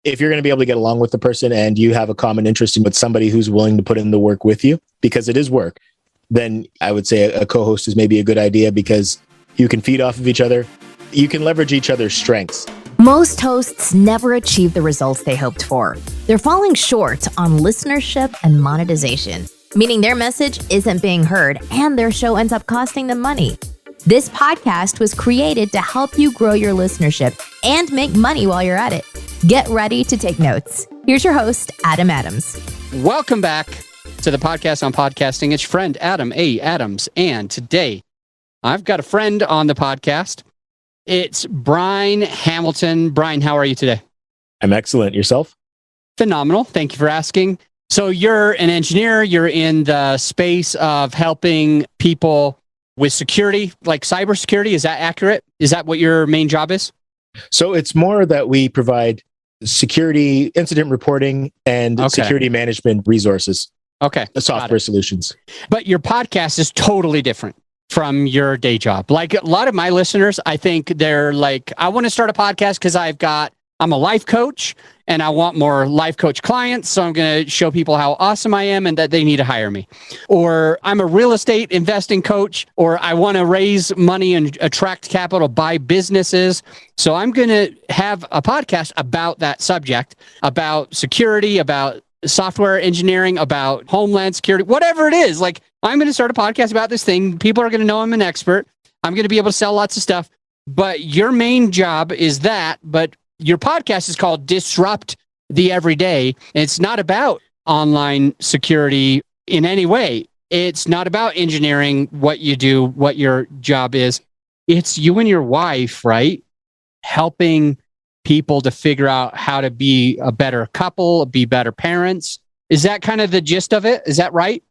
if you're going to be able to get along with the person and you have a common interest in with somebody who's willing to put in the work with you, because it is work, then I would say a co-host is maybe a good idea because you can feed off of each other. You can leverage each other's strengths. Most hosts never achieve the results they hoped for. They're falling short on listenership and monetization, meaning their message isn't being heard and their show ends up costing them money. This podcast was created to help you grow your listenership and make money while you're at it. Get ready to take notes. Here's your host, Adam Adams. Welcome back to the podcast on podcasting. It's your friend Adam A. Adams, and today I've got a friend on the podcast. It's Brine Hamilton. Brine, how are you today? I'm excellent. Yourself? Phenomenal. Thank you for asking. So you're an engineer. You're in the space of helping people with security, like cybersecurity. Is that accurate? Is that what your main job is? So it's more that we provide security, incident reporting, and security management resources. Okay. Software solutions. But your podcast is totally different from your day job. Like a lot of my listeners, I think they're like, I want to start a podcast because I'm a life coach and I want more life coach clients. So I'm going to show people how awesome I am and that they need to hire me. Or I'm a real estate investing coach, or I want to raise money and attract capital by businesses. So I'm going to have a podcast about that subject, about security, about software engineering, about homeland security, whatever it is. Like, I'm going to start a podcast about this thing. People are going to know I'm an expert. I'm going to be able to sell lots of stuff. But your main job is that. But your podcast is called Disrupt the Everyday. It's not about online security in any way. It's not about engineering, what you do, what your job is. It's you and your wife, right? Helping people to figure out how to be a better couple, be better parents. Is that kind of the gist of it? Is that right?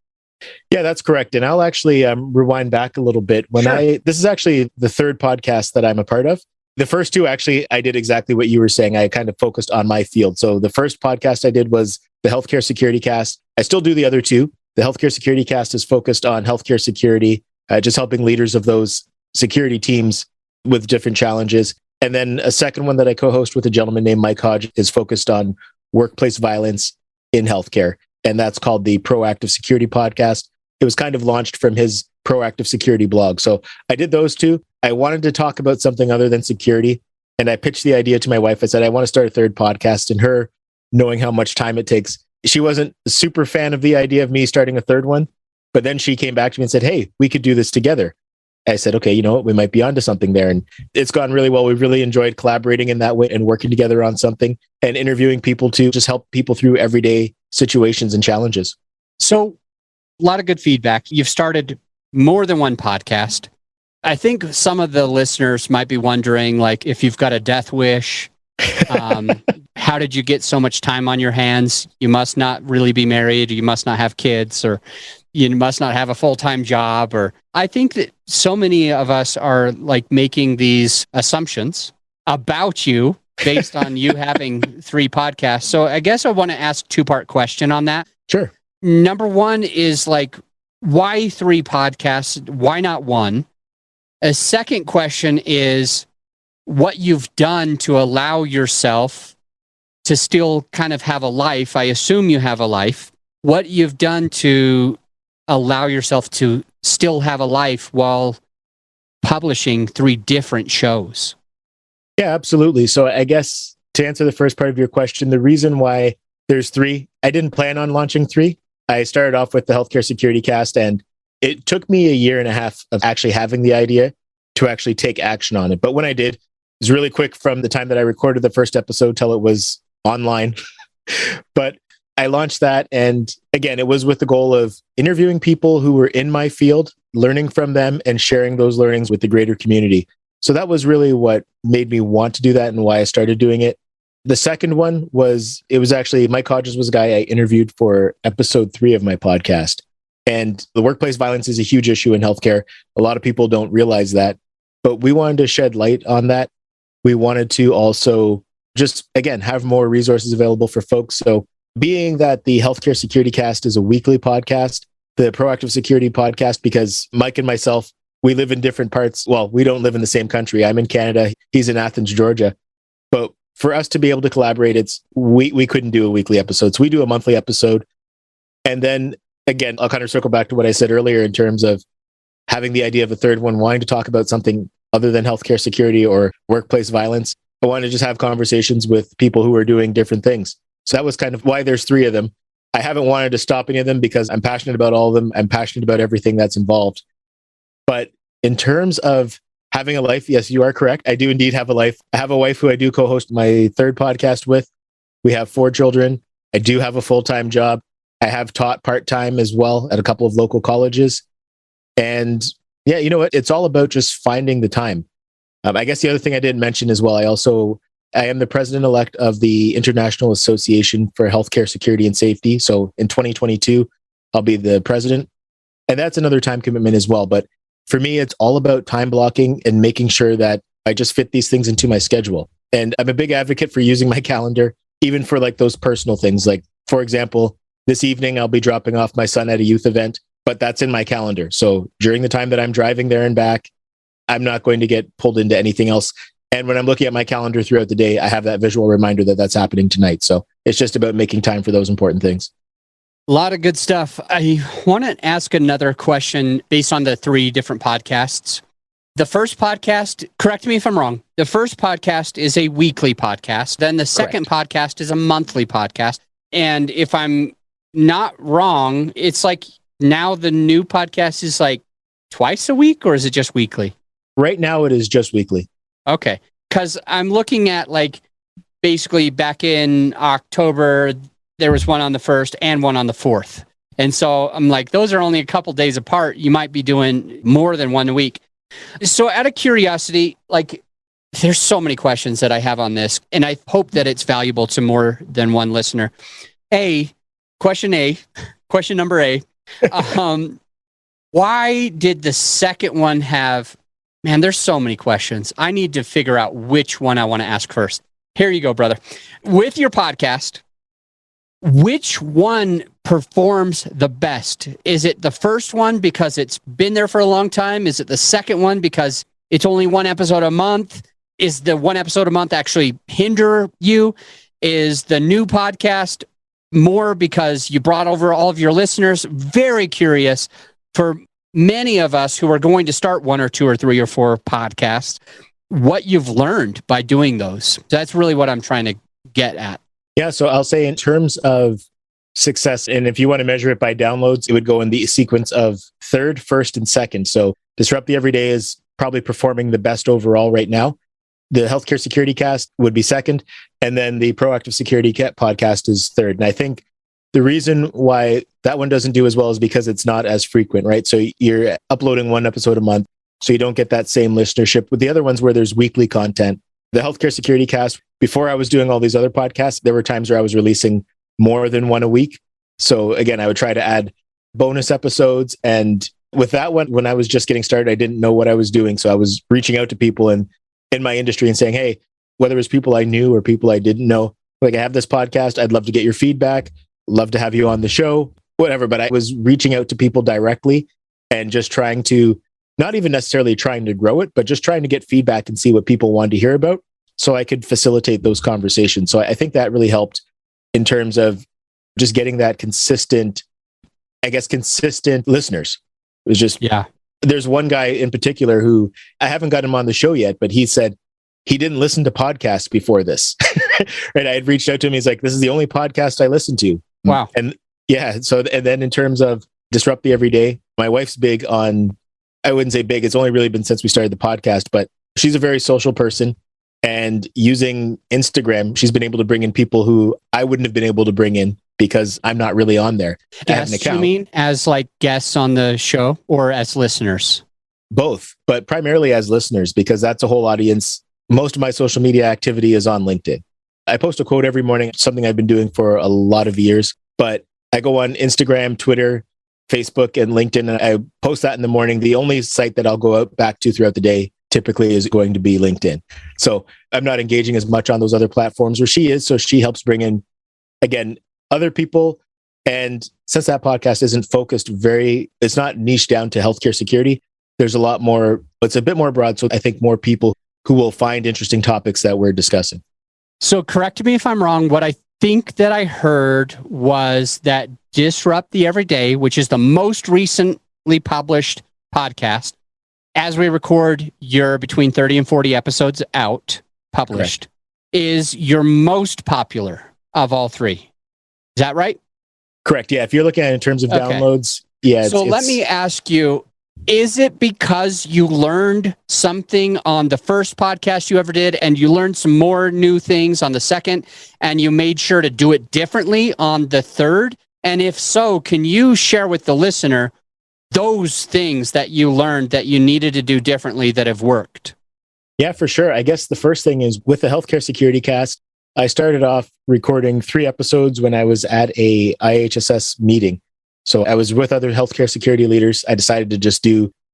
Yeah, that's correct. And I'll actually rewind back a little bit. This is actually the third podcast that I'm a part of. The first two, actually, I did exactly what you were saying. I kind of focused on my field. So the first podcast I did was the Healthcare Security Cast. I still do the other two. The Healthcare Security Cast is focused on healthcare security, just helping leaders of those security teams with different challenges. And then a second one that I co-host with a gentleman named Mike Hodge is focused on workplace violence in healthcare. And that's called the Proactive Security Podcast. It was kind of launched from his Proactive Security blog. So I did those two. I wanted to talk about something other than security. And I pitched the idea to my wife. I said, I want to start a third podcast. And her, knowing how much time it takes, she wasn't a super fan of the idea of me starting a third one. But then she came back to me and said, hey, we could do this together. I said, okay, you know what? We might be onto something there. And it's gone really well. We've really enjoyed collaborating in that way and working together on something and interviewing people to just help people through everyday situations and challenges. So a lot of good feedback. You've started more than one podcast. I think some of the listeners might be wondering, like, if you've got a death wish, how did you get so much time on your hands? You must not really be married. You must not have kids, or you must not have a full-time job. Or I think that so many of us are like making these assumptions about you based on you having 3 podcasts. So I guess I want to ask a 2-part question on that. Sure. Number one is like, why 3 podcasts? Why not 1? A second question is what you've done to allow yourself to still kind of have a life. I assume you have a life. What you've done to allow yourself to still have a life while publishing 3 different shows. Yeah, absolutely. So I guess to answer the first part of your question, the reason why there's 3, I didn't plan on launching 3. I started off with the Healthcare Security Cast, and it took me a year and a half of actually having the idea to actually take action on it. But when I did, it was really quick from the time that I recorded the first episode till it was online. But I launched that. And again, it was with the goal of interviewing people who were in my field, learning from them and sharing those learnings with the greater community. So that was really what made me want to do that and why I started doing it. The second one was, it was actually, Mike Hodges was a guy I interviewed for episode 3 of my podcast. And the workplace violence is a huge issue in healthcare. A lot of people don't realize that, but we wanted to shed light on that. We wanted to also just, again, have more resources available for folks. So being that the Healthcare Security Cast is a weekly podcast, the Proactive Security Podcast, because Mike and myself, we live in different parts. Well, we don't live in the same country. I'm in Canada. He's in Athens, Georgia. But for us to be able to collaborate, we couldn't do a weekly episode. So we do a monthly episode. And then again, I'll kind of circle back to what I said earlier in terms of having the idea of a third one, wanting to talk about something other than healthcare security or workplace violence. I wanted to just have conversations with people who are doing different things. So that was kind of why there's 3 of them. I haven't wanted to stop any of them because I'm passionate about all of them. I'm passionate about everything that's involved. But in terms of having a life, yes, you are correct. I do indeed have a life. I have a wife who I do co-host my 3rd podcast with. We have 4 children. I do have a full-time job. I have taught part-time as well at a couple of local colleges. And yeah, you know what? It's all about just finding the time. I guess the other thing I didn't mention as well, I am the president-elect of the International Association for Healthcare Security and Safety. So in 2022, I'll be the president. And that's another time commitment as well. But for me, it's all about time blocking and making sure that I just fit these things into my schedule. And I'm a big advocate for using my calendar, even for like those personal things. Like, for example, this evening, I'll be dropping off my son at a youth event, but that's in my calendar. So during the time that I'm driving there and back, I'm not going to get pulled into anything else. And when I'm looking at my calendar throughout the day, I have that visual reminder that that's happening tonight. So it's just about making time for those important things. A lot of good stuff. I want to ask another question based on the 3 different podcasts. The first podcast, correct me if I'm wrong, the first podcast is a weekly podcast. Then the second podcast is a monthly podcast. And if I'm not wrong, it's like now the new podcast is like twice a week, or is it just weekly? Right now it is just weekly. Okay. Because I'm looking at like basically back in October, there was one on the 1st and one on the 4th. And so I'm like, those are only a couple days apart. You might be doing more than one a week. So out of curiosity, like there's so many questions that I have on this, and I hope that it's valuable to more than one listener. Question number A, why did the second one have, man, there's so many questions. I need to figure out which one I want to ask first. Here you go, brother. With your podcast, which one performs the best? Is it the first one because it's been there for a long time? Is it the second one because it's only one episode a month? Is the one episode a month actually hinder you? Is the new podcast more because you brought over all of your listeners? Very curious for many of us who are going to start 1 or 2 or 3 or 4 podcasts, what you've learned by doing those. That's really what I'm trying to get at. Yeah, so I'll say in terms of success, and if you want to measure it by downloads, it would go in the sequence of 3rd, 1st, and 2nd. So Disrupt the Everyday is probably performing the best overall right now. The Healthcare Security Cast would be 2nd, and then the Proactive Security podcast is 3rd. And I think the reason why that one doesn't do as well is because it's not as frequent, right? So you're uploading 1 episode a month, so you don't get that same listenership. With the other ones where there's weekly content, the Healthcare Security Cast, before I was doing all these other podcasts, there were times where I was releasing more than 1 a week. So again, I would try to add bonus episodes. And with that one, when I was just getting started, I didn't know what I was doing. So I was reaching out to people in my industry and saying, hey, whether it was people I knew or people I didn't know, like, I have this podcast, I'd love to get your feedback, love to have you on the show, whatever. But I was reaching out to people directly and just trying to, not even necessarily trying to grow it, but just trying to get feedback and see what people wanted to hear about so I could facilitate those conversations. So I think that really helped in terms of just getting that consistent listeners. It was just, yeah. There's one guy in particular who I haven't got him on the show yet, but he said he didn't listen to podcasts before this. Right. I had reached out to him. He's like, this is the only podcast I listen to. Wow. And yeah. So, and then in terms of Disrupt the Everyday, my wife's big on, I wouldn't say big, it's only really been since we started the podcast, but she's a very social person. And using Instagram, she's been able to bring in people who I wouldn't have been able to bring in because I'm not really on there. Guests, you mean, as like guests on the show or as listeners? Both, but primarily as listeners, because that's a whole audience. Most of my social media activity is on LinkedIn. I post a quote every morning, something I've been doing for a lot of years, but I go on Instagram, Twitter, Facebook, and LinkedIn, and I post that in the morning. The only site that I'll go out back to throughout the day typically is going to be LinkedIn. So I'm not engaging as much on those other platforms where she is. So she helps bring in, again, other people. And since that podcast isn't focused it's not niched down to healthcare security, there's a lot more, it's a bit more broad. So I think more people who will find interesting topics that we're discussing. So correct me if I'm wrong. What I think that I heard was that Disrupt the Everyday, which is the most recently published podcast, as we record, you're between 30 and 40 episodes out, published, Correct. Is your most popular of all three. Is that right? Correct. Yeah. If you're looking at it in terms of Okay. downloads, yeah. So let me ask you, is it because you learned something on the first podcast you ever did and you learned some more new things on the second and you made sure to do it differently on the third? And if so, can you share with the listener those things that you learned that you needed to do differently that have worked? Yeah, for sure. I guess the first thing is with the Healthcare Security Cast, I started off recording 3 episodes when I was at a IHSS meeting. So I was with other healthcare security leaders. I decided to just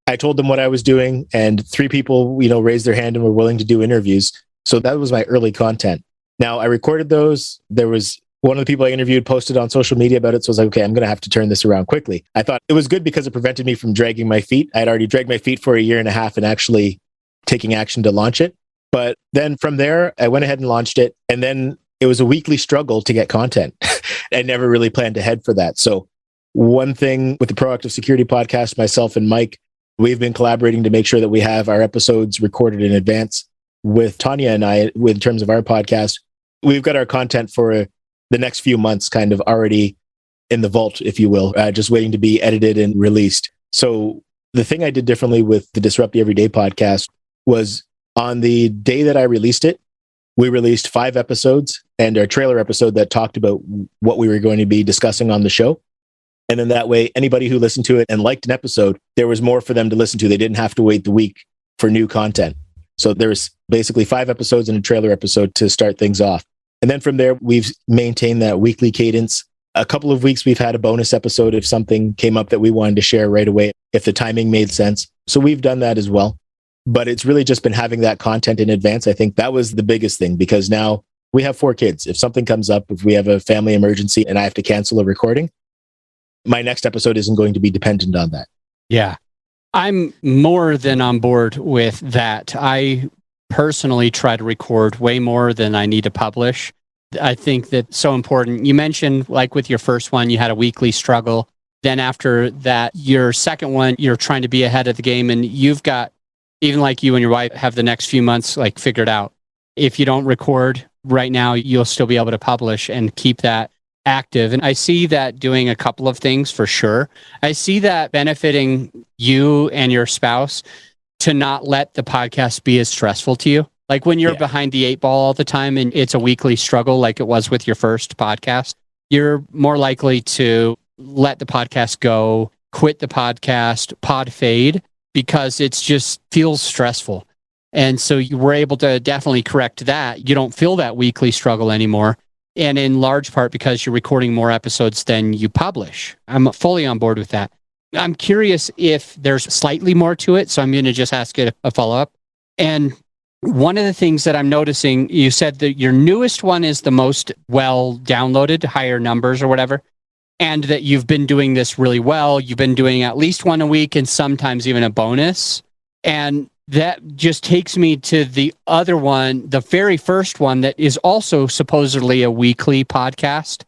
I told them what I was doing, and 3 people, raised their hand and were willing to do interviews. So that was my early content. Now I recorded those. There was one of the people I interviewed posted on social media about it. So I was like, okay, I'm going to have to turn this around quickly. I thought it was good because it prevented me from dragging my feet. I had already dragged my feet for a year and a half and actually taking action to launch it. But then from there, I went ahead and launched it. And then it was a weekly struggle to get content. I never really planned ahead for that. So one thing with the Proactive Security Podcast, myself and Mike, we've been collaborating to make sure that we have our episodes recorded in advance. With Tanya and I, in terms of our podcast, we've got our content for the next few months kind of already in the vault, if you will, just waiting to be edited and released. So the thing I did differently with the Disrupt the Everyday podcast was on the day that I released it, we released 5 episodes and our trailer episode that talked about what we were going to be discussing on the show. And then that way, anybody who listened to it and liked an episode, there was more for them to listen to. They didn't have to wait the week for new content. So there was basically 5 episodes and a trailer episode to start things off. And then from there, we've maintained that weekly cadence. A couple of weeks, we've had a bonus episode if something came up that we wanted to share right away, if the timing made sense. So we've done that as well. But it's really just been having that content in advance. I think that was the biggest thing, because now we have 4 kids. If something comes up, if we have a family emergency and I have to cancel a recording, my next episode isn't going to be dependent on that. Yeah. I'm more than on board with that. I personally try to record way more than I need to publish. I think that's so important. You mentioned, like with your first one, you had a weekly struggle. Then after that, your second one, you're trying to be ahead of the game, and you've got, even like you and your wife have the next few months like figured out. If you don't record right now, you'll still be able to publish and keep that active. And I see that doing a couple of things for sure. I see that benefiting you and your spouse to not let the podcast be as stressful to you. Like when you're behind the 8 ball all the time and it's a weekly struggle like it was with your first podcast, you're more likely to let the podcast go, quit the podcast, pod fade, because it's just feels stressful. And so you were able to definitely correct that. You don't feel that weekly struggle anymore. And in large part because you're recording more episodes than you publish. I'm fully on board with that. I'm curious if there's slightly more to it. So I'm going to just ask it a follow-up. And one of the things that I'm noticing, you said that your newest one is the most well downloaded, higher numbers or whatever, and that you've been doing this really well. You've been doing at least one a week and sometimes even a bonus. And that just takes me to the other one, the very first one that is also supposedly a weekly podcast.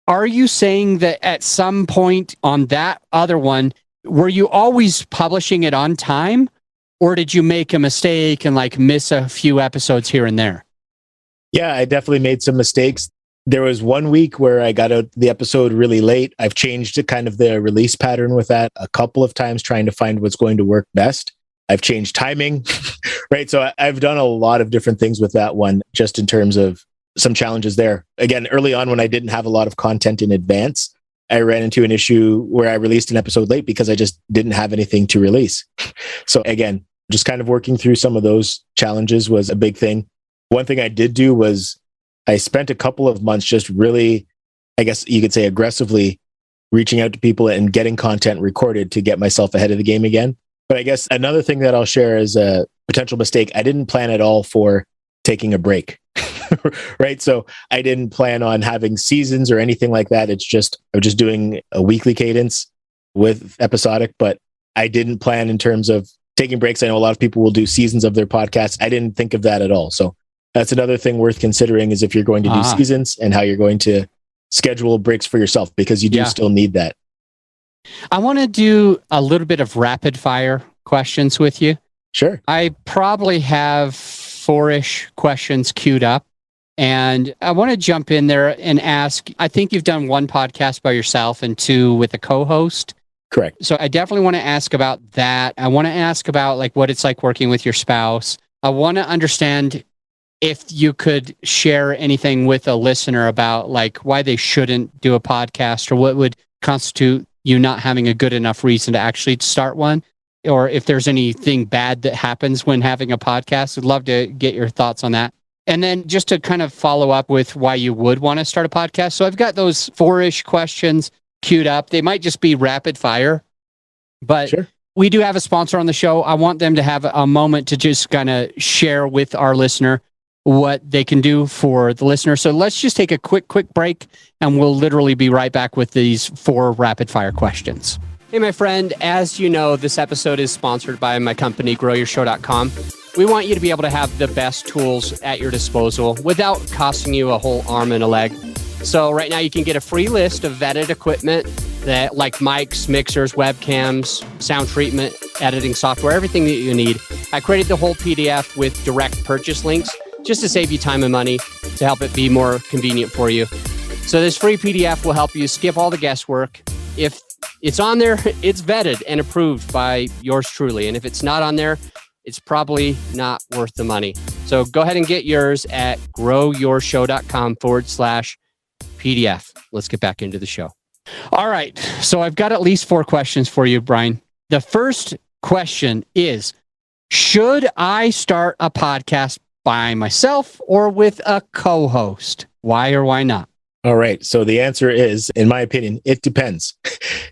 Are you saying that at some point on that other one, were you always publishing it on time? Or did you make a mistake and like miss a few episodes here and there? Yeah, I definitely made some mistakes. There was one week where I got out the episode really late. I've changed kind of the release pattern with that a couple of times, trying to find what's going to work best. I've changed timing, right? So I've done a lot of different things with that one, just in terms of some challenges there. Again, early on when I didn't have a lot of content in advance, I ran into an issue where I released an episode late because I just didn't have anything to release. So again, just kind of working through some of those challenges was a big thing. One thing I did do was I spent a couple of months just really, I guess you could say aggressively reaching out to people and getting content recorded to get myself ahead of the game again. But I guess another thing that I'll share is a potential mistake. I didn't plan at all for taking a break, right? So I didn't plan on having seasons or anything like that. It's just, I'm just doing a weekly cadence with episodic, but I didn't plan in terms of taking breaks. I know a lot of people will do seasons of their podcasts. I didn't think of that at all. So That's another thing worth considering is if you're going to do seasons and how you're going to schedule breaks for yourself, because you do still need that. I want to do a little bit of rapid fire questions with you. Sure. I probably have 4-ish questions queued up, and I want to jump in there and ask, I think you've done 1 podcast by yourself and 2 with a co-host. Correct. So I definitely want to ask about that. I want to ask about like what it's like working with your spouse. I want to understand if you could share anything with a listener about like why they shouldn't do a podcast, or what would constitute you not having a good enough reason to actually start one, or if there's anything bad that happens when having a podcast. I'd love to get your thoughts on that. And then just to kind of follow up with why you would want to start a podcast. So I've got those 4-ish questions queued up. They might just be rapid fire, but sure. We do have a sponsor on the show. I want them to have a moment to just kind of share with our listener what they can do for the listener. So let's just take a quick break, and we'll literally be right back with these 4 rapid fire questions. Hey, my friend, as you know, this episode is sponsored by my company, growyourshow.com. We want you to be able to have the best tools at your disposal without costing you a whole arm and a leg. So right now you can get a free list of vetted equipment that like mics, mixers, webcams, sound treatment, editing software, everything that you need. I created the whole PDF with direct purchase links just to save you time and money, to help it be more convenient for you. So this free PDF will help you skip all the guesswork. If it's on there, it's vetted and approved by yours truly. And if it's not on there, it's probably not worth the money. So go ahead and get yours at growyourshow.com/PDF. Let's get back into the show. All right. So I've got at least 4 questions for you, Brine. The first question is, should I start a podcast by myself or with a co-host? Why or why not? All right. So the answer is, in my opinion, it depends.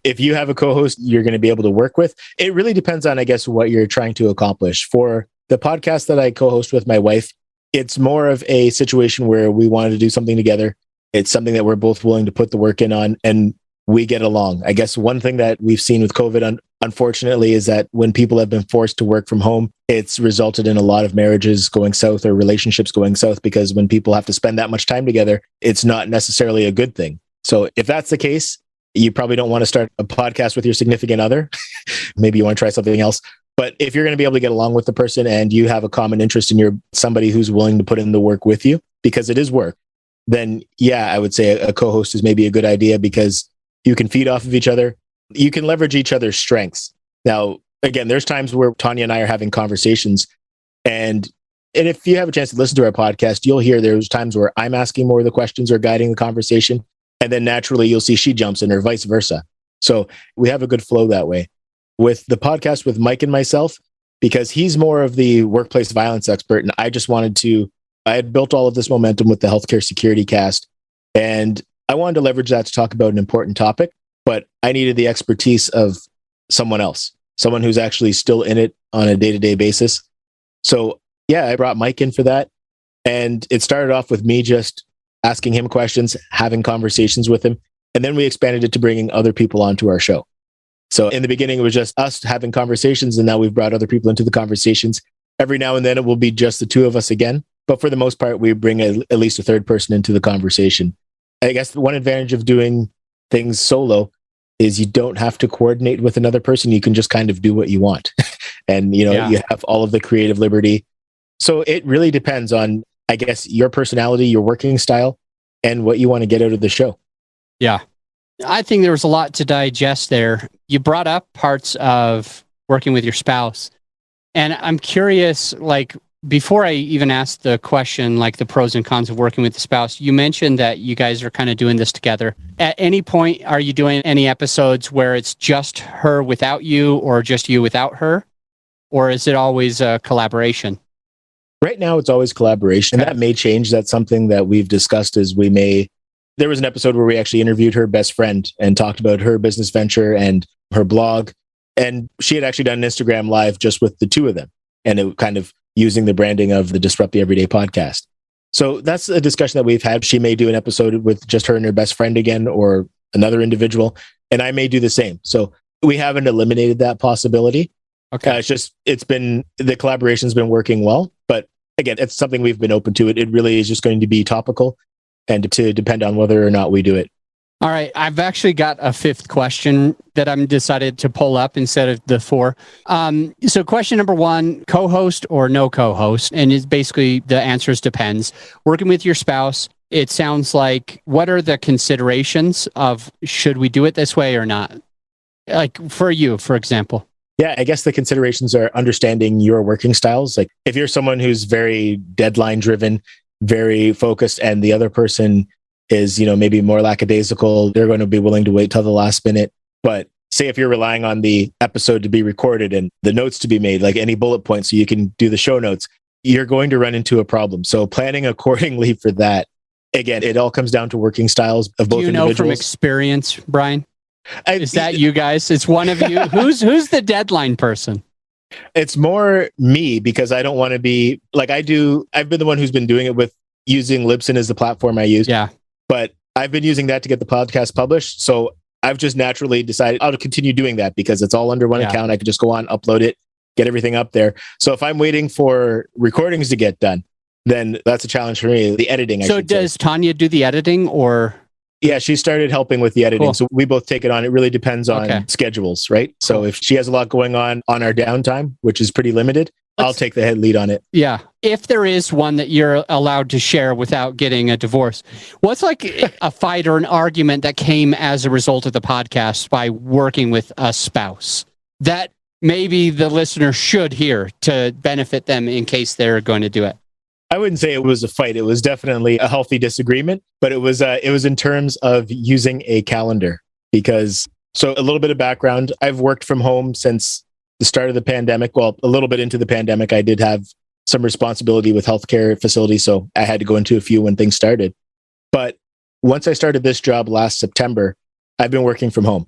If you have a co-host you're going to be able to work with, it really depends on, I guess, what you're trying to accomplish. For the podcast that I co-host with my wife, it's more of a situation where we wanted to do something together. It's something that we're both willing to put the work in on, and we get along. I guess one thing that we've seen with COVID, unfortunately, is that when people have been forced to work from home, it's resulted in a lot of marriages going south or relationships going south, because when people have to spend that much time together, it's not necessarily a good thing. So if that's the case, you probably don't want to start a podcast with your significant other. Maybe you want to try something else. But if you're going to be able to get along with the person and you have a common interest in somebody who's willing to put in the work with you, because it is work, then yeah, I would say a co-host is maybe a good idea, because you can feed off of each other. You can leverage each other's strengths. Now, again, there's times where Tanya and I are having conversations, and if you have a chance to listen to our podcast, you'll hear there's times where I'm asking more of the questions or guiding the conversation, and then naturally you'll see she jumps in, or vice versa. So we have a good flow that way. With the podcast with Mike and myself, because he's more of the workplace violence expert, and I had built all of this momentum with the healthcare security cast, and I wanted to leverage that to talk about an important topic, but I needed the expertise of someone else, someone who's actually still in it on a day-to-day basis. So yeah, I brought Mike in for that. And it started off with me just asking him questions, having conversations with him. And then we expanded it to bringing other people onto our show. So in the beginning, it was just us having conversations, and now we've brought other people into the conversations. Every now and then it will be just the 2 of us again. But for the most part, we bring at least a 3rd person into the conversation. I guess the one advantage of doing things solo is you don't have to coordinate with another person. You can just kind of do what you want. And, you have all of the creative liberty. So it really depends on, I guess, your personality, your working style, and what you want to get out of the show. Yeah. I think there was a lot to digest there. You brought up parts of working with your spouse. And I'm curious, like, before I even asked the question, like the pros and cons of working with the spouse, you mentioned that you guys are kind of doing this together. At any point, are you doing any episodes where it's just her without you, or just you without her? Or is it always a collaboration? Right now, it's always collaboration. And that may change. That's something that we've discussed. There was an episode where we actually interviewed her best friend and talked about her business venture and her blog. And she had actually done an Instagram live just with the 2 of them. And it kind of using the branding of the Disrupt the Everyday podcast. So that's a discussion that we've had. She may do an episode with just her and her best friend again, or another individual, and I may do the same. So we haven't eliminated that possibility. Okay. The collaboration's been working well, but again, it's something we've been open to. It really is just going to be topical and to depend on whether or not we do it. All right. I've actually got a fifth question that I'm decided to pull up instead of the four. So question number one, co-host or no co-host? And it's basically the answers depends. Working with your spouse, it sounds like, what are the considerations of should we do it this way or not? Like for you, for example. Yeah, I guess the considerations are understanding your working styles. Like if you're someone who's very deadline driven, very focused, and the other person is, maybe more lackadaisical, they're going to be willing to wait till the last minute. But say if you're relying on the episode to be recorded and the notes to be made, like any bullet points so you can do the show notes, you're going to run into a problem. So planning accordingly for that. Again, it all comes down to working styles of both individuals. Do you know from experience, Brine? Is that you guys? It's one of you. Who's the deadline person? It's more me because I don't want to be like I've been the one who's been doing it with using Libsyn as the platform I use. Yeah. But I've been using that to get the podcast published. So I've just naturally decided I'll continue doing that because it's all under one account. I could just go on, upload it, get everything up there. So if I'm waiting for recordings to get done, then that's a challenge for me. The editing. So does Tanya do the editing or? Yeah, she started helping with the editing. Cool. So we both take it on. It really depends on schedules, right? So if she has a lot going on our downtime, which is pretty limited, I'll take the head lead on it. Yeah. If there is one that you're allowed to share without getting a divorce, what's like a fight or an argument that came as a result of the podcast by working with a spouse that maybe the listener should hear to benefit them in case they're going to do it? I wouldn't say it was a fight. It was definitely a healthy disagreement, but it was in terms of using a calendar because, so a little bit of background, I've worked from home since the start of the pandemic. Well, a little bit into the pandemic, I did have some responsibility with healthcare facilities, so I had to go into a few when things started. But once I started this job last September, I've been working from home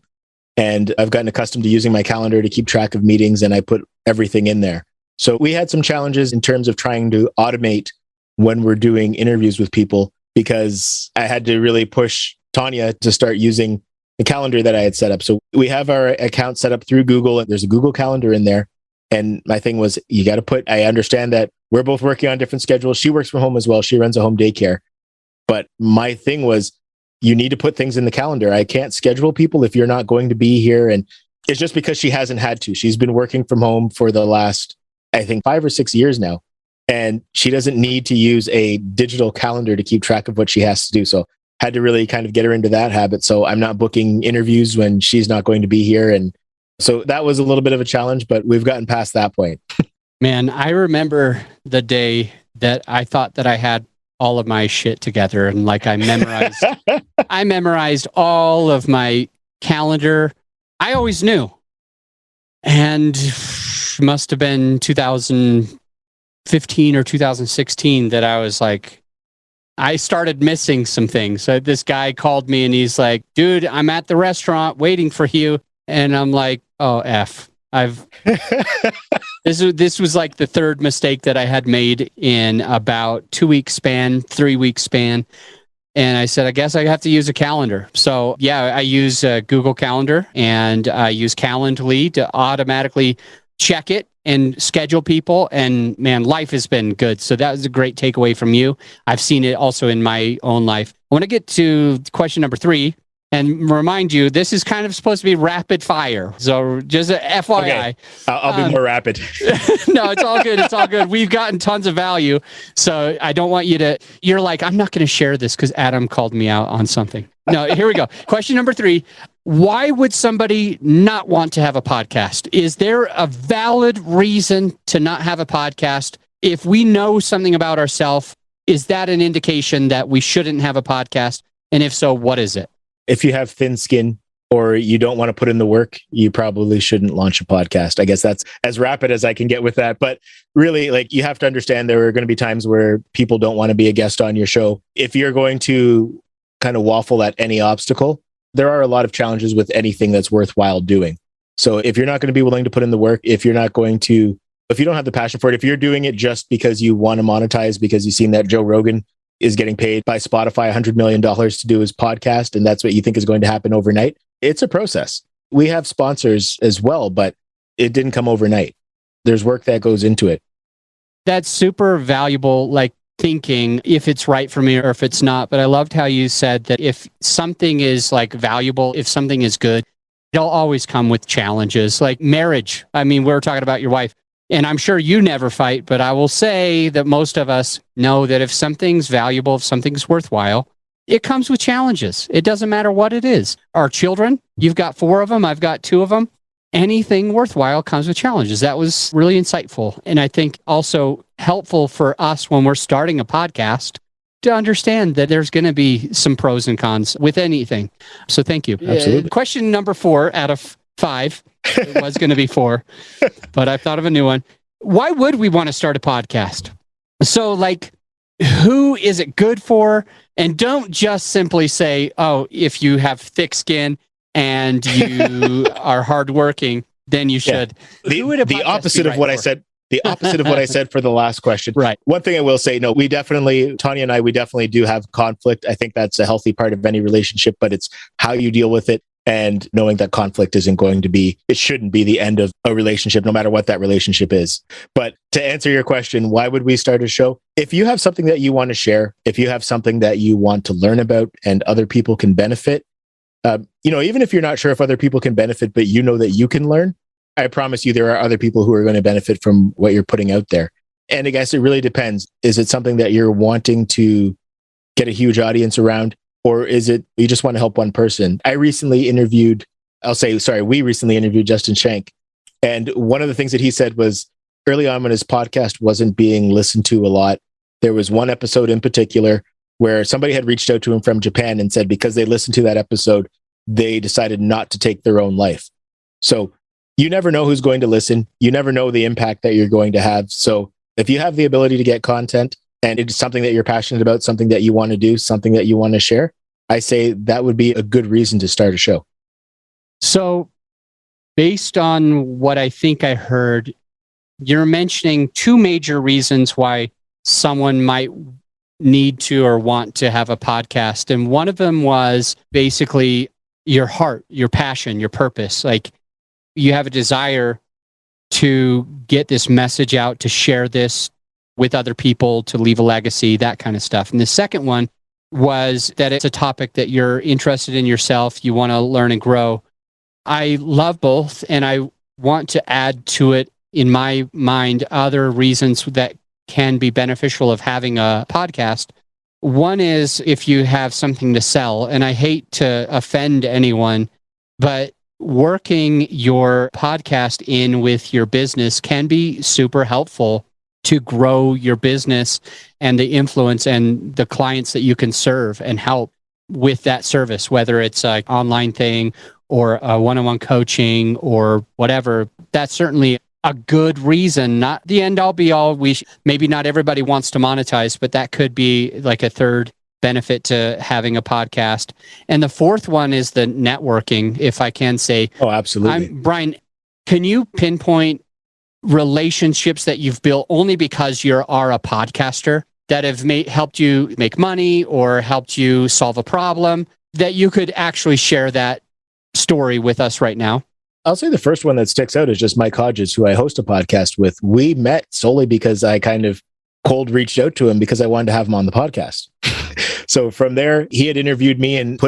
and I've gotten accustomed to using my calendar to keep track of meetings and I put everything in there. So we had some challenges in terms of trying to automate when we're doing interviews with people because I had to really push Tanya to start using the calendar that I had set up. So we have our account set up through Google and there's a Google Calendar in there. And my thing was, I understand that we're both working on different schedules. She works from home as well. She runs a home daycare. But my thing was, you need to put things in the calendar. I can't schedule people if you're not going to be here. And it's just because she hasn't had to. She's been working from home for the last, I think, 5 or 6 years now. And she doesn't need to use a digital calendar to keep track of what she has to do. So had to really kind of get her into that habit. So I'm not booking interviews when she's not going to be here. And so that was a little bit of a challenge, but we've gotten past that point. Man, I remember the day that I thought that I had all of my shit together and like I memorized all of my calendar. I always knew. And must have been 2015 or 2016 that I was like, I started missing some things. So this guy called me and he's like, dude, I'm at the restaurant waiting for you. And I'm like, oh, F. This was like the third mistake that I had made in about 2 week span, 3 week span. And I said, I guess I have to use a calendar. So yeah, I use Google Calendar and I use Calendly to automatically check it and schedule people. And man, life has been good. So that was a great takeaway from you. I've seen it also in my own life. I want to get to question number 3 and remind you, this is kind of supposed to be rapid fire. So just a FYI. Okay. I'll be more rapid. No, it's all good. It's all good. We've gotten tons of value. So I don't want you're like, I'm not going to share this because Adam called me out on something. No, here we go. Question number 3. Why would somebody not want to have a podcast? Is there a valid reason to not have a podcast? If we know something about ourselves, is that an indication that we shouldn't have a podcast? And if so, what is it? If you have thin skin or you don't want to put in the work, you probably shouldn't launch a podcast. I guess that's as rapid as I can get with that. But really, like, you have to understand there are going to be times where people don't want to be a guest on your show. If you're going to kind of waffle at any obstacle, there are a lot of challenges with anything that's worthwhile doing. So if you're not going to be willing to put in the work, if you don't have the passion for it, if you're doing it just because you want to monetize, because you've seen that Joe Rogan is getting paid by Spotify $100 million to do his podcast, and that's what you think is going to happen overnight, it's a process. We have sponsors as well, but it didn't come overnight. There's work that goes into it. That's super valuable, like thinking if it's right for me or if it's not. But I loved how you said that if something is like valuable, if something is good, it'll always come with challenges like marriage. I mean, we were talking about your wife, and I'm sure you never fight, but I will say that most of us know that if something's valuable, if something's worthwhile, it comes with challenges. It doesn't matter what it is. Our children, you've got 4 of them, I've got 2 of them. Anything worthwhile comes with challenges. That was really insightful. And I think also helpful for us when we're starting a podcast to understand that there's going to be some pros and cons with anything. So thank you. Absolutely. Question number 4 out of 5. It was going to be 4, but I've thought of a new one. Why would we want to start a podcast? So like, who is it good for? And don't just simply say, oh, if you have thick skin and you are hardworking, then you should. Yeah. The opposite of what I said. The opposite of what I said for the last question. Right. One thing I will say, no, Tanya and I, we definitely do have conflict. I think that's a healthy part of any relationship, but it's how you deal with it and knowing that conflict isn't going to be, it shouldn't be the end of a relationship, no matter what that relationship is. But to answer your question, why would we start a show? If you have something that you want to share, if you have something that you want to learn about and other people can benefit, even if you're not sure if other people can benefit, but you know that you can learn, I promise you there are other people who are going to benefit from what you're putting out there. And I guess it really depends. Is it something that you're wanting to get a huge audience around? Or is it you just want to help one person? We recently interviewed Justin Shank. And one of the things that he said was early on when his podcast wasn't being listened to a lot, there was one episode in particular where somebody had reached out to him from Japan and said because they listened to that episode, they decided not to take their own life. So you never know who's going to listen. You never know the impact that you're going to have. So if you have the ability to get content and it's something that you're passionate about, something that you want to do, something that you want to share, I say that would be a good reason to start a show. So based on what I think I heard, you're mentioning 2 major reasons why someone might need to or want to have a podcast. And one of them was basically your heart, your passion, your purpose. Like you have a desire to get this message out, to share this with other people, to leave a legacy, that kind of stuff. And the second one was that it's a topic that you're interested in yourself, you want to learn and grow. I love both, and I want to add to it, in my mind, other reasons that can be beneficial of having a podcast. One is if you have something to sell, and I hate to offend anyone, but working your podcast in with your business can be super helpful to grow your business and the influence and the clients that you can serve and help with that service, whether it's an online thing or a one-on-one coaching or whatever. That's certainly a good reason, not the end all be all. Maybe not everybody wants to monetize, but that could be like a third benefit to having a podcast. And the fourth one is the networking, if I can say. Oh, absolutely. Brine, can you pinpoint relationships that you've built only because you are a podcaster that have helped you make money or helped you solve a problem that you could actually share that story with us right now? I'll say the first one that sticks out is just Mike Hodges, who I host a podcast with. We met solely because I kind of cold reached out to him because I wanted to have him on the podcast. So from there, he had interviewed me and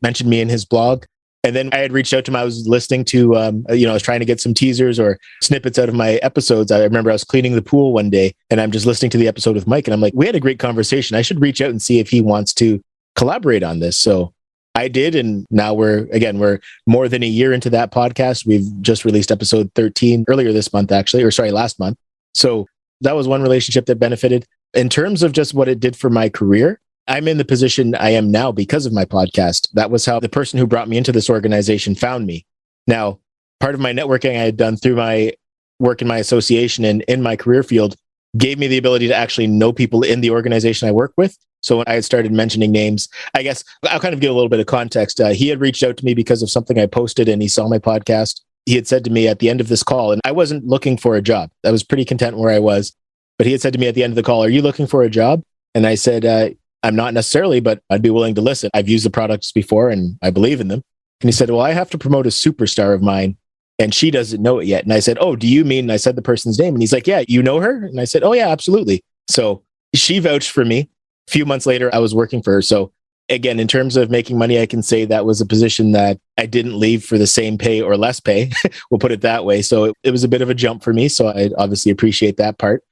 mentioned me in his blog. And then I had reached out to him. I was listening to, I was trying to get some teasers or snippets out of my episodes. I remember I was cleaning the pool one day and I'm just listening to the episode with Mike. And I'm like, we had a great conversation. I should reach out and see if he wants to collaborate on this. So I did. And now we're more than a year into that podcast. We've just released episode 13 earlier this month, last month. So that was one relationship that benefited. In terms of just what it did for my career, I'm in the position I am now because of my podcast. That was how the person who brought me into this organization found me. Now, part of my networking I had done through my work in my association and in my career field gave me the ability to actually know people in the organization I work with. So when I had started mentioning names, I guess I'll kind of give a little bit of context. He had reached out to me because of something I posted and he saw my podcast. He had said to me at the end of this call, and I wasn't looking for a job. I was pretty content where I was. But he had said to me at the end of the call, "Are you looking for a job?" And I said, I'm not necessarily, but I'd be willing to listen. I've used the products before and I believe in them. And he said, well, I have to promote a superstar of mine and she doesn't know it yet. And I said, oh, do you mean, and I said the person's name, and he's like, yeah, you know her? And I said, oh yeah, absolutely. So she vouched for me. A few months later, I was working for her. So again, in terms of making money, I can say that was a position that I didn't leave for the same pay or less pay. We'll put it that way. So it was a bit of a jump for me. So I obviously appreciate that part.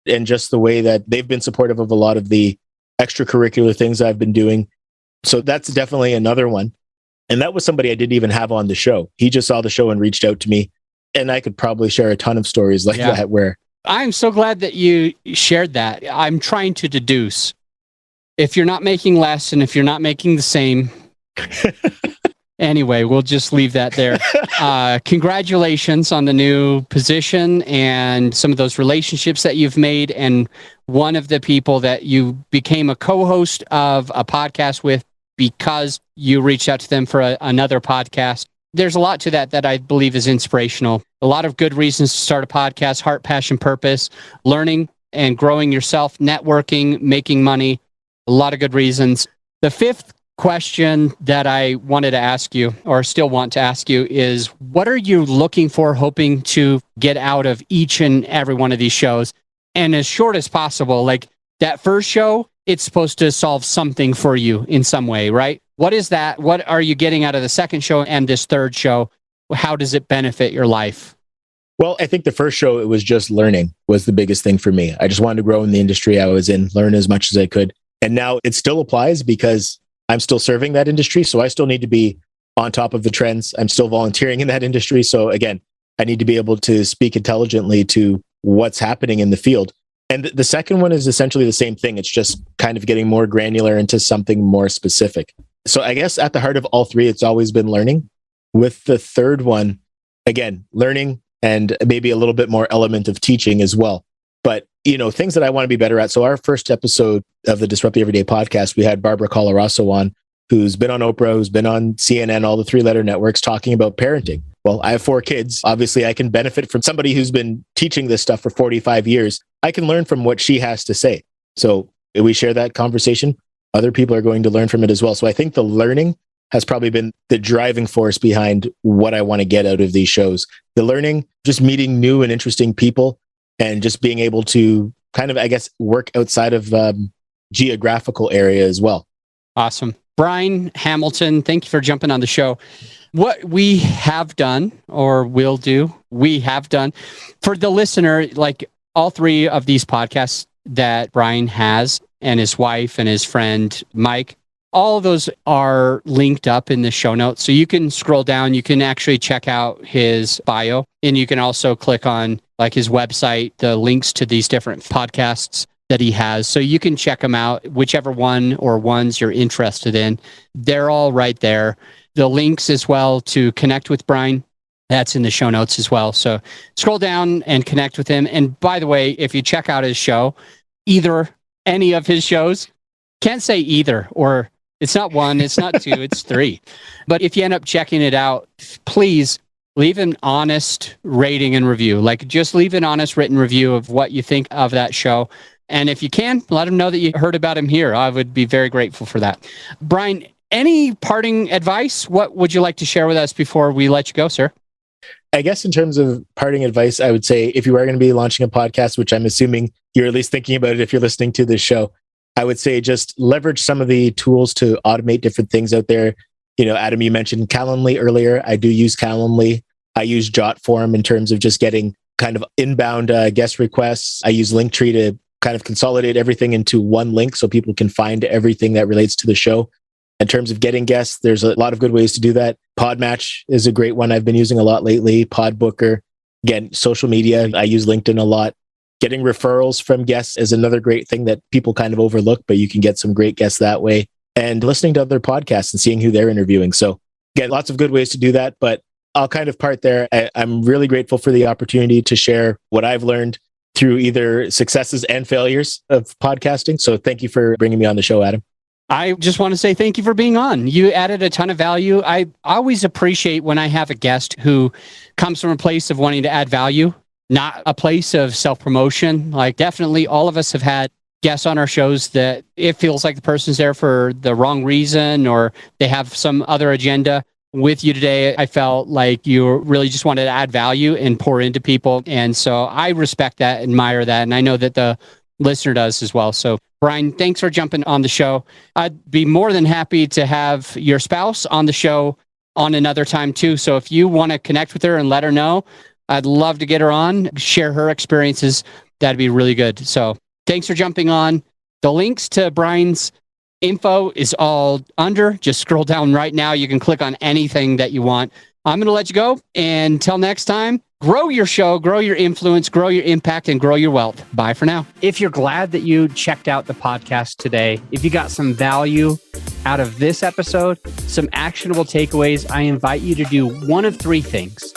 And just the way that they've been supportive of a lot of the extracurricular things I've been doing. So that's definitely another one. And that was somebody I didn't even have on the show. He just saw the show and reached out to me. And I could probably share a ton of stories like that where... I'm so glad that you shared that. I'm trying to deduce if you're not making less and if you're not making the same. Anyway, we'll just leave that there. Congratulations on the new position and some of those relationships that you've made. And one of the people that you became a co-host of a podcast with because you reached out to them for another podcast. There's a lot to that I believe is inspirational. A lot of good reasons to start a podcast: heart, passion, purpose, learning and growing yourself, networking, making money. A lot of good reasons. The fifth question that I wanted to ask you, or still want to ask you, is what are you looking for, hoping to get out of each and every one of these shows? And as short as possible, like that first show, it's supposed to solve something for you in some way, right? What is that? What are you getting out of the second show and this third show? How does it benefit your life? Well, I think the first show, it was just learning was the biggest thing for me. I just wanted to grow in the industry I was in, learn as much as I could. And now it still applies because I'm still serving that industry. So I still need to be on top of the trends. I'm still volunteering in that industry. So again, I need to be able to speak intelligently to what's happening in the field. And the second one is essentially the same thing. It's just kind of getting more granular into something more specific. So I guess at the heart of all three, it's always been learning. With the third one, again, learning and maybe a little bit more element of teaching as well. But, things that I want to be better at. So our first episode of the Disrupt the Everyday podcast, we had Barbara Colarasso on, who's been on Oprah, who's been on CNN, all the three-letter networks, talking about parenting. Well, I have 4 kids. Obviously, I can benefit from somebody who's been teaching this stuff for 45 years. I can learn from what she has to say. So if we share that conversation, other people are going to learn from it as well. So I think the learning has probably been the driving force behind what I want to get out of these shows. The learning, just meeting new and interesting people, and just being able to kind of, I guess, work outside of geographical area as well. Awesome. Brine Hamilton, thank you for jumping on the show. What we have done, or will do, we have done for the listener, like all 3 of these podcasts that Brine has, and his wife and his friend Mike, all of those are linked up in the show notes. So you can scroll down, you can actually check out his bio, and you can also click on like his website, the links to these different podcasts that he has. So you can check them out, whichever one or ones you're interested in. They're all right there. The links as well to connect with Brine, that's in the show notes as well. So scroll down and connect with him. And by the way, if you check out his show, any of his shows, can't say either, or it's not 1, it's not 2, it's 3. But if you end up checking it out, please leave an honest rating and review. Like, just leave an honest written review of what you think of that show. And if you can, let him know that you heard about him here. I would be very grateful for that. Brine, any parting advice? What would you like to share with us before we let you go, sir? I guess in terms of parting advice, I would say if you are going to be launching a podcast, which I'm assuming you're at least thinking about it if you're listening to this show, I would say just leverage some of the tools to automate different things out there. Adam, you mentioned Calendly earlier. I do use Calendly. I use Jotform in terms of just getting kind of inbound guest requests. I use Linktree to kind of consolidate everything into one link so people can find everything that relates to the show. In terms of getting guests, there's a lot of good ways to do that. Podmatch is a great one I've been using a lot lately. Podbooker. Again, social media. I use LinkedIn a lot. Getting referrals from guests is another great thing that people kind of overlook, but you can get some great guests that way. And listening to other podcasts and seeing who they're interviewing. So again, lots of good ways to do that, but I'll kind of part there. I'm really grateful for the opportunity to share what I've learned through either successes and failures of podcasting. So thank you for bringing me on the show, Adam. I just want to say thank you for being on. You added a ton of value. I always appreciate when I have a guest who comes from a place of wanting to add value, not a place of self-promotion. Like, definitely all of us have had guests on our shows that it feels like the person's there for the wrong reason, or they have some other agenda. with you today. I felt like you really just wanted to add value and pour into people. And so I respect that, admire that. And I know that the listener does as well. So Brine, thanks for jumping on the show. I'd be more than happy to have your spouse on the show on another time too. So if you want to connect with her and let her know, I'd love to get her on, share her experiences. That'd be really good. So thanks for jumping on. The links to Brine's info is all under. Just scroll down right now. You can click on anything that you want. I'm going to let you go. And until next time, grow your show, grow your influence, grow your impact, and grow your wealth. Bye for now. If you're glad that you checked out the podcast today, if you got some value out of this episode, some actionable takeaways, I invite you to do one of three things.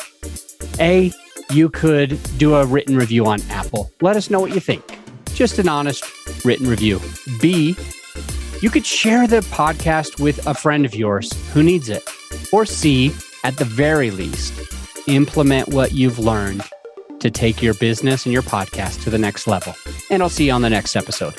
A, you could do a written review on Apple. Let us know what you think. Just an honest written review. B, you could share the podcast with a friend of yours who needs it. Or C, at the very least, implement what you've learned to take your business and your podcast to the next level. And I'll see you on the next episode.